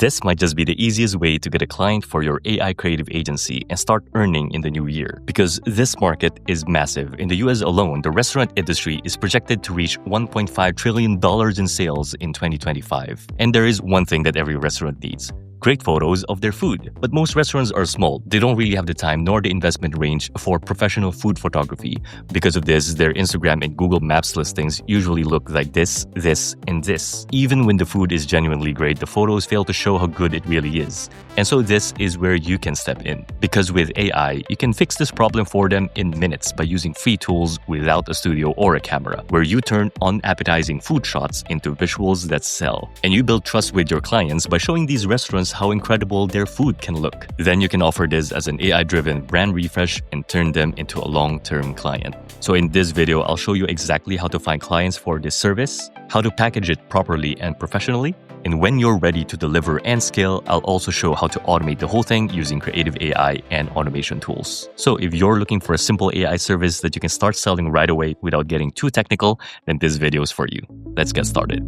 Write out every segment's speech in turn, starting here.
This might just be the easiest way to get a client for your AI creative agency and start earning in the new year. Because this market is massive. In the US alone, the restaurant industry is projected to reach $1.5 trillion in sales in 2025. And there is one thing that every restaurant needs: great photos of their food. But most restaurants are small. They don't really have the time nor the investment range for professional food photography. Because of this, their Instagram and Google Maps listings usually look like this, and this. Even when the food is genuinely great, the photos fail to show how good it really is. And so this is where you can step in. Because with AI, you can fix this problem for them in minutes by using free tools without a studio or a camera, where you turn unappetizing food shots into visuals that sell. And you build trust with your clients by showing these restaurants how incredible their food can look. Then you can offer this as an AI-driven brand refresh and turn them into a long-term client. So in this video, I'll show you exactly how to find clients for this service, how to package it properly and professionally, and when you're ready to deliver and scale, I'll also show how to automate the whole thing using creative AI and automation tools. So if you're looking for a simple AI service that you can start selling right away without getting too technical, then this video is for you. Let's get started.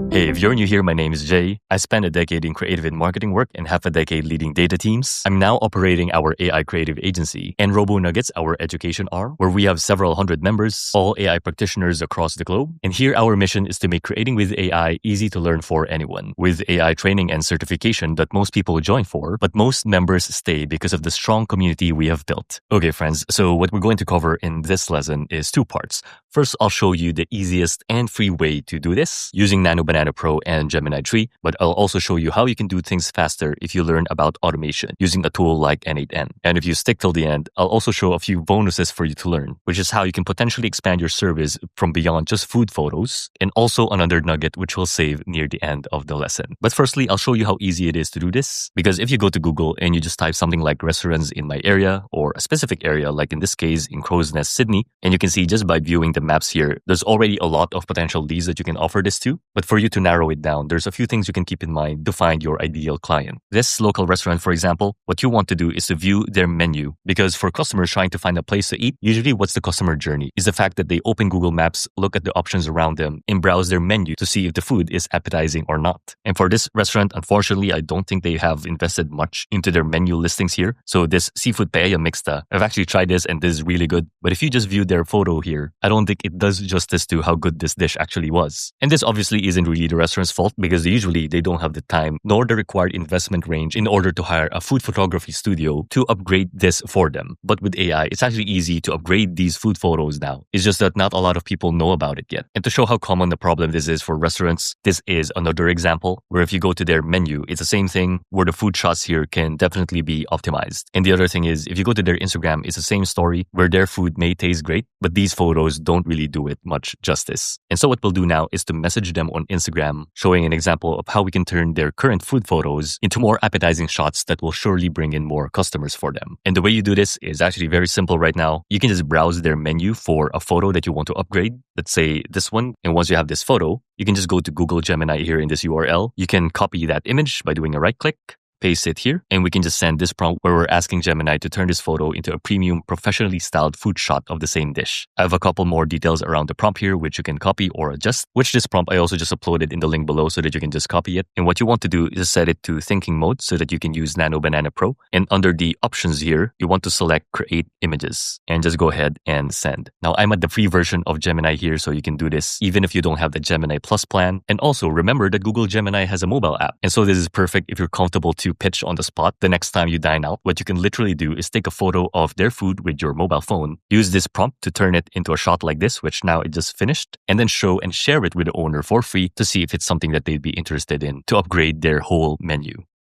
Hey, if you're new here, my name is Jay. I spent a decade in creative and marketing work and half a decade leading data teams. I'm now operating our AI creative agency and RoboNuggets, our education arm, where we have several hundred members, all AI practitioners across the globe. And here our mission is to make creating with AI easy to learn for anyone, with AI training and certification that most people join for, but most members stay because of the strong community we have built. Okay, friends, so what we're going to cover in this lesson is two parts. First, I'll show you the easiest and free way to do this using Nanobanana PRO and Gemini 3, but I'll also show you how you can do things faster if you learn about automation using a tool like N8N. And if you stick till the end, I'll also show a few bonuses for you to learn, which is how you can potentially expand your service from beyond just food photos, and also another nugget which we'll save near the end of the lesson. But firstly, I'll show you how easy it is to do this, because if you go to Google and you just type something like restaurants in my area or a specific area, like in this case in Crow's Nest, Sydney, and you can see just by viewing the maps here, there's already a lot of potential leads that you can offer this to. But for you to narrow it down, there's a few things you can keep in mind to find your ideal client. This local restaurant, for example, what you want to do is to view their menu, because for customers trying to find a place to eat, usually what's the customer journey is the fact that they open Google Maps, look at the options around them, and browse their menu to see if the food is appetizing or not. And for this restaurant, unfortunately, I don't think they have invested much into their menu listings here. So this seafood paella mixta, I've actually tried this and this is really good. But if you just view their photo here, I don't think it does justice to how good this dish actually was. And this obviously isn't really the restaurant's fault, because usually they don't have the time nor the required investment range in order to hire a food photography studio to upgrade this for them. But with AI, it's actually easy to upgrade these food photos now. It's just that not a lot of people know about it yet. And to show how common the problem this is for restaurants, this is another example where if you go to their menu, it's the same thing where the food shots here can definitely be optimized. And the other thing is, if you go to their Instagram, it's the same story where their food may taste great, but these photos don't really do it much justice. And so what we'll do now is to message them on Instagram, showing an example of how we can turn their current food photos into more appetizing shots that will surely bring in more customers for them. And the way you do this is actually very simple right now. You can just browse their menu for a photo that you want to upgrade. Let's say this one. And once you have this photo, you can just go to Google Gemini here in this URL. You can copy that image by doing a right click, paste it here, and we can just send this prompt where we're asking Gemini to turn this photo into a premium, professionally styled food shot of the same dish. I have a couple more details around the prompt here, which you can copy or adjust, which this prompt I also just uploaded in the link below so that you can just copy it. And what you want to do is set it to thinking mode so that you can use Nanobanana PRO. And under the options here, you want to select create images and just go ahead and send. Now I'm at the free version of Gemini here, so you can do this even if you don't have the Gemini Plus plan. And also remember that Google Gemini has a mobile app. And so this is perfect if you're comfortable to pitch on the spot the next time you dine out. What you can literally do is take a photo of their food with your mobile phone, use this prompt to turn it into a shot like this, which now it just finished, and then show and share it with the owner for free to see if it's something that they'd be interested in to upgrade their whole menu.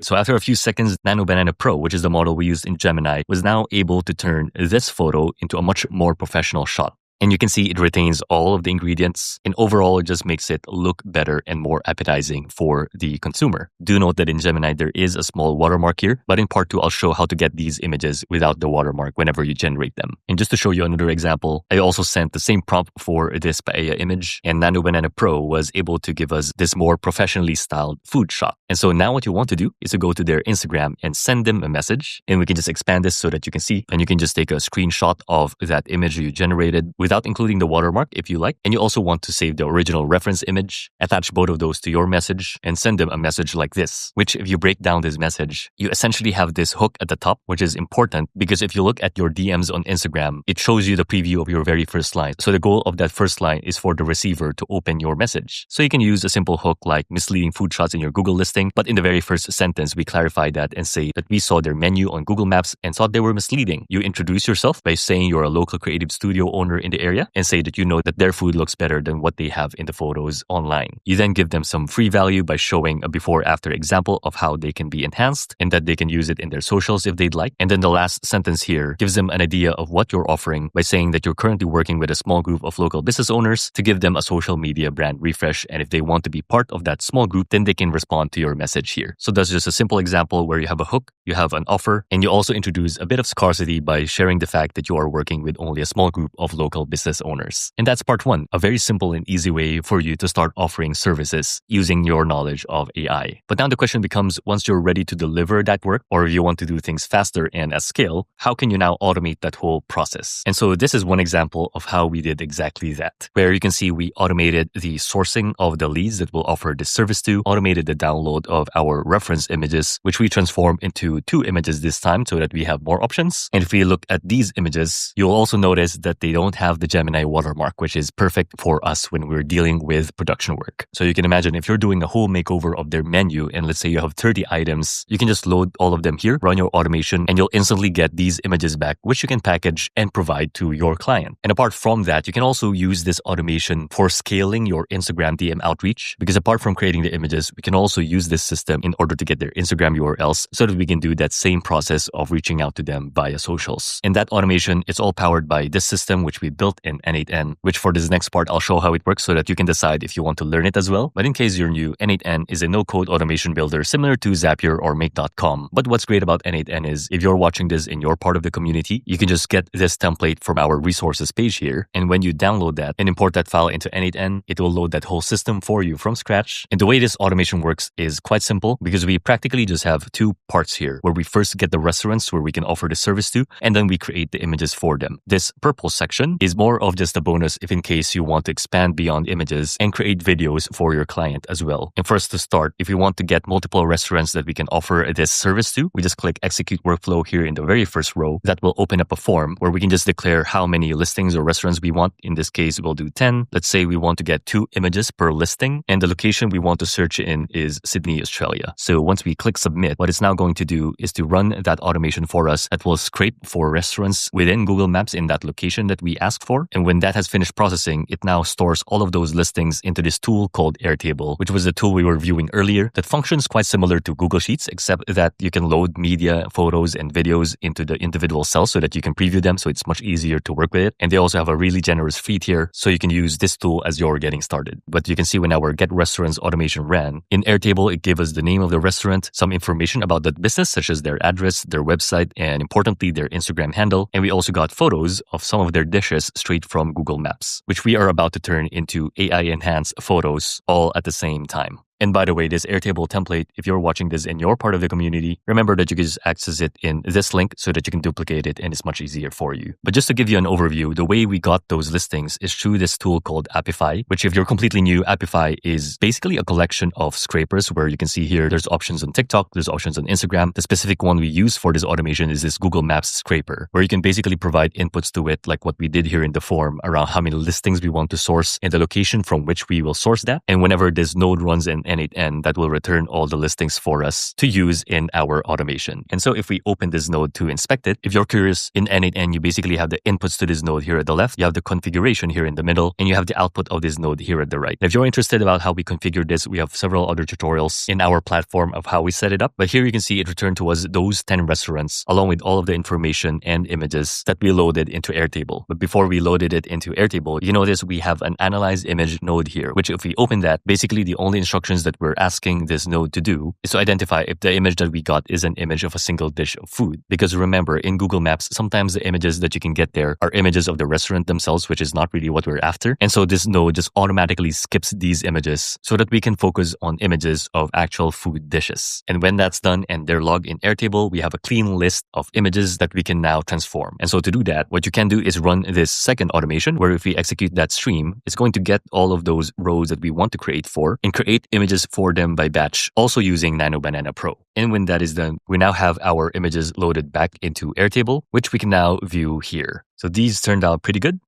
So after a few seconds, Nanobanana PRO, which is the model we used in Gemini, was now able to turn this photo into a much more professional shot. And you can see it retains all of the ingredients, and overall it just makes it look better and more appetizing for the consumer. Do note that in Gemini there is a small watermark here, but in part 2 I'll show how to get these images without the watermark whenever you generate them. And just to show you another example, I also sent the same prompt for this paella image, and Nanobanana PRO was able to give us this more professionally styled food shot. And so now what you want to do is to go to their Instagram and send them a message, and we can just expand this so that you can see, and you can just take a screenshot of that image you generated without without including the watermark if you like. And you also want to save the original reference image, attach both of those to your message, and send them a message like this, which if you break down this message, you essentially have this hook at the top, which is important because if you look at your DMs on Instagram, it shows you the preview of your very first line. So the goal of that first line is for the receiver to open your message. So you can use a simple hook like misleading food shots in your Google listing, but in the very first sentence, we clarify that and say that we saw their menu on Google Maps and thought they were misleading. You introduce yourself by saying you're a local creative studio owner in the area and say that you know that their food looks better than what they have in the photos online. You then give them some free value by showing a before-after example of how they can be enhanced and that they can use it in their socials if they'd like. And then the last sentence here gives them an idea of what you're offering by saying that you're currently working with a small group of local business owners to give them a social media brand refresh. And if they want to be part of that small group, then they can respond to your message here. So that's just a simple example where you have a hook, you have an offer, and you also introduce a bit of scarcity by sharing the fact that you are working with only a small group of local business owners. And that's part one, a very simple and easy way for you to start offering services using your knowledge of AI. But now the question becomes, once you're ready to deliver that work, or if you want to do things faster and at scale, how can you now automate that whole process? And so this is one example of how we did exactly that, where you can see we automated the sourcing of the leads that we'll offer this service to, automated the download of our reference images, which we transformed into 2 images this time so that we have more options. And if we look at these images, you'll also notice that they don't have the Gemini watermark, which is perfect for us when we're dealing with production work. So you can imagine if you're doing a whole makeover of their menu, and let's say you have 30 items, you can just load all of them here, run your automation, and you'll instantly get these images back, which you can package and provide to your client. And apart from that, you can also use this automation for scaling your Instagram DM outreach, because apart from creating the images, we can also use this system in order to get their Instagram URLs so that we can do that same process of reaching out to them via socials. And that automation, it's all powered by this system, which we built in N8N, which for this next part, I'll show how it works so that you can decide if you want to learn it as well. But in case you're new, N8N is a no-code automation builder similar to Zapier or Make.com. But what's great about N8N is if you're watching this in your part of the community, you can just get this template from our resources page here. And when you download that and import that file into N8N, it will load that whole system for you from scratch. And the way this automation works is quite simple because we practically just have 2 parts here where we first get the restaurants where we can offer the service to, and then we create the images for them. This purple section is more of just a bonus if in case you want to expand beyond images and create videos for your client as well. And first to start, if you want to get multiple restaurants that we can offer this service to, we just click execute workflow here in the very first row. That will open up a form where we can just declare how many listings or restaurants we want. In this case, we'll do 10. Let's say we want to get 2 images per listing, and the location we want to search in is Sydney, Australia. So once we click submit, what it's now going to do is to run that automation for us that will scrape for restaurants within Google Maps in that location that we asked for. And when that has finished processing, it now stores all of those listings into this tool called Airtable, which was the tool we were viewing earlier that functions quite similar to Google Sheets, except that you can load media, photos, and videos into the individual cells so that you can preview them. So it's much easier to work with it. And they also have a really generous free tier, so you can use this tool as you're getting started. But you can see when our Get Restaurants automation ran, in Airtable, it gave us the name of the restaurant, some information about that business, such as their address, their website, and importantly, their Instagram handle. And we also got photos of some of their dishes straight from Google Maps, which we are about to turn into AI-enhanced photos all at the same time. And by the way, this Airtable template, if you're watching this in your part of the community, remember that you can just access it in this link so that you can duplicate it and it's much easier for you. But just to give you an overview, the way we got those listings is through this tool called Appify, which if you're completely new, Appify is basically a collection of scrapers where you can see here, there's options on TikTok, there's options on Instagram. The specific one we use for this automation is this Google Maps scraper, where you can basically provide inputs to it, like what we did here in the form around how many listings we want to source and the location from which we will source that. And whenever this node runs in N8N, that will return all the listings for us to use in our automation. And so if we open this node to inspect it, if you're curious, in N8N, you basically have the inputs to this node here at the left, you have the configuration here in the middle, and you have the output of this node here at the right. Now, if you're interested about how we configure this, we have several other tutorials in our platform of how we set it up. But here you can see it returned to us those 10 restaurants along with all of the information and images that we loaded into Airtable. But before we loaded it into Airtable, you notice we have an analyze image node here, which if we open that, basically the only instructions questions that we're asking this node to do is to identify if the image that we got is an image of a single dish of food. Because remember, in Google Maps, sometimes the images that you can get there are images of the restaurant themselves, which is not really what we're after. And so this node just automatically skips these images so that we can focus on images of actual food dishes. And when that's done and they're logged in Airtable, we have a clean list of images that we can now transform. And so to do that, what you can do is run this second automation where if we execute that stream, it's going to get all of those rows that we want to create for and create images for them by batch, also using Nanobanana PRO. And when that is done, we now have our images loaded back into Airtable, which we can now view here. So these turned out pretty good.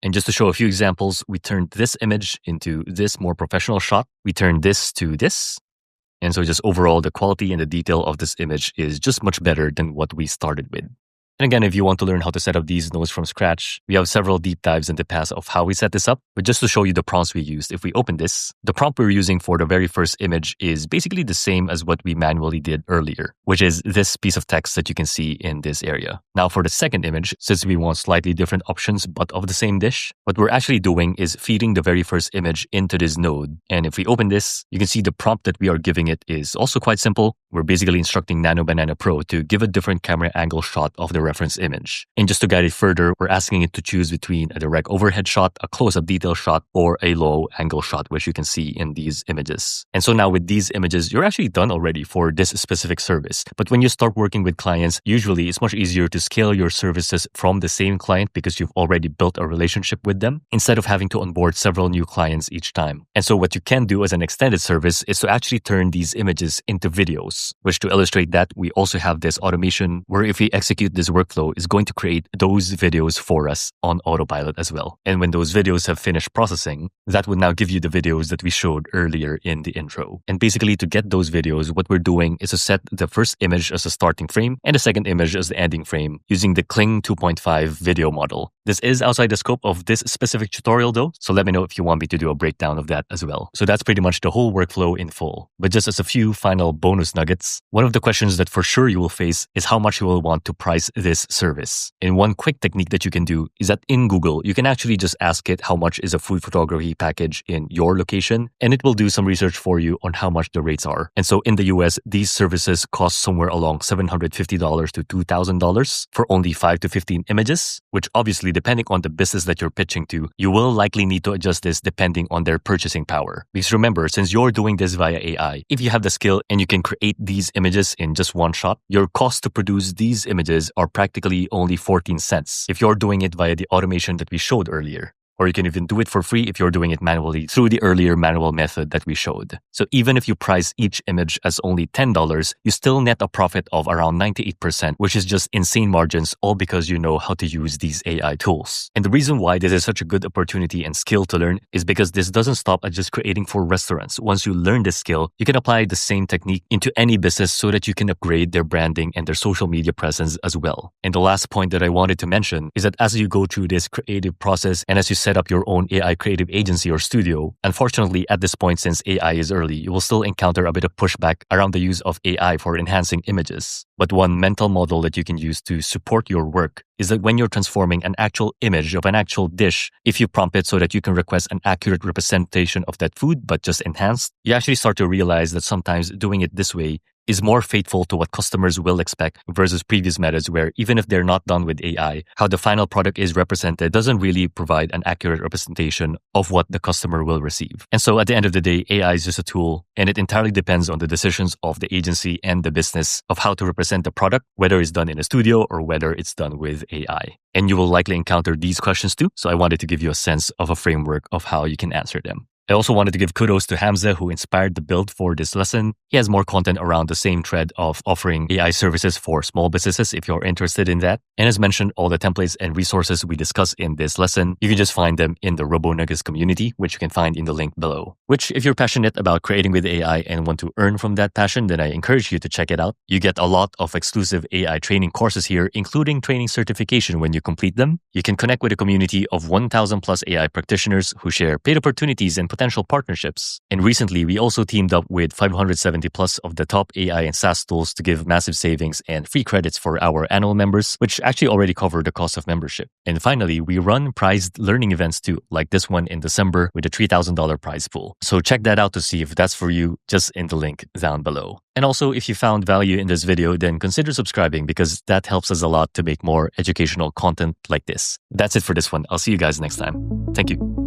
And just to show a few examples, we turned this image into this more professional shot. We turned this to this. And so just overall, the quality and the detail of this image is just much better than what we started with. And again, if you want to learn how to set up these nodes from scratch, we have several deep dives in the past of how we set this up. But just to show you the prompts we used, if we open this, the prompt we're using for the very first image is basically the same as what we manually did earlier, which is this piece of text that you can see in this area. Now for the second image, since we want slightly different options but of the same dish, what we're actually doing is feeding the very first image into this node. And if we open this, you can see the prompt that we are giving it is also quite simple. We're basically instructing Nanobanana PRO to give a different camera angle shot of the reference image. And just to guide it further, we're asking it to choose between a direct overhead shot, a close-up detail shot, or a low angle shot, which you can see in these images. And so now with these images, you're actually done already for this specific service. But when you start working with clients, usually it's much easier to scale your services from the same client because you've already built a relationship with them instead of having to onboard several new clients each time. And so what you can do as an extended service is to actually turn these images into videos, which to illustrate that, we also have this automation where if we execute this workflow, is going to create those videos for us on autopilot as well. And when those videos have finished processing, that would now give you the videos that we showed earlier in the intro. And basically to get those videos, what we're doing is to set the first image as a starting frame and the second image as the ending frame using the Kling 2.5 video model. This is outside the scope of this specific tutorial though, so let me know if you want me to do a breakdown of that as well. So that's pretty much the whole workflow in full. But just as a few final bonus nuggets, one of the questions that for sure you will face is how much you will want to price this service. And one quick technique that you can do is that in Google, you can actually just ask it how much is a food photography package in your location, and it will do some research for you on how much the rates are. And so in the US, these services cost somewhere along $750 to $2,000 for only 5 to 15 images, which obviously depending on the business that you're pitching to, you will likely need to adjust this depending on their purchasing power. Because remember, since you're doing this via AI, if you have the skill and you can create these images in just one shot, your cost to produce these images are practically only 14 cents if you're doing it via the automation that we showed earlier. Or you can even do it for free if you're doing it manually through the earlier manual method that we showed. So even if you price each image as only $10, you still net a profit of around 98%, which is just insane margins, all because you know how to use these AI tools. And the reason why this is such a good opportunity and skill to learn is because this doesn't stop at just creating for restaurants. Once you learn this skill, you can apply the same technique into any business so that you can upgrade their branding and their social media presence as well. And the last point that I wanted to mention is that as you go through this creative process and as you set up your own AI creative agency or studio, unfortunately at this point, since AI is early, you will still encounter a bit of pushback around the use of AI for enhancing images. But one mental model that you can use to support your work is that when you're transforming an actual image of an actual dish, if you prompt it so that you can request an accurate representation of that food but just enhanced, you actually start to realize that sometimes doing it this way is more faithful to what customers will expect versus previous methods where even if they're not done with AI, how the final product is represented doesn't really provide an accurate representation of what the customer will receive. And so at the end of the day, AI is just a tool and it entirely depends on the decisions of the agency and the business of how to represent the product, whether it's done in a studio or whether it's done with AI. And you will likely encounter these questions too, so I wanted to give you a sense of a framework of how you can answer them. I also wanted to give kudos to Hamza, who inspired the build for this lesson. He has more content around the same thread of offering AI services for small businesses if you're interested in that. And as mentioned, all the templates and resources we discuss in this lesson, you can just find them in the RoboNuggets community, which you can find in the link below. Which, if you're passionate about creating with AI and want to earn from that passion, then I encourage you to check it out. You get a lot of exclusive AI training courses here, including training certification when you complete them. You can connect with a community of 1,000 plus AI practitioners who share paid opportunities and potential potential partnerships. And recently, we also teamed up with 570 plus of the top AI and SaaS tools to give massive savings and free credits for our annual members, which actually already cover the cost of membership. And finally, we run prized learning events too, like this one in December with a $3,000 prize pool. So check that out to see if that's for you, just in the link down below. And also, if you found value in this video, then consider subscribing because that helps us a lot to make more educational content like this. That's it for this one. I'll see you guys next time. Thank you.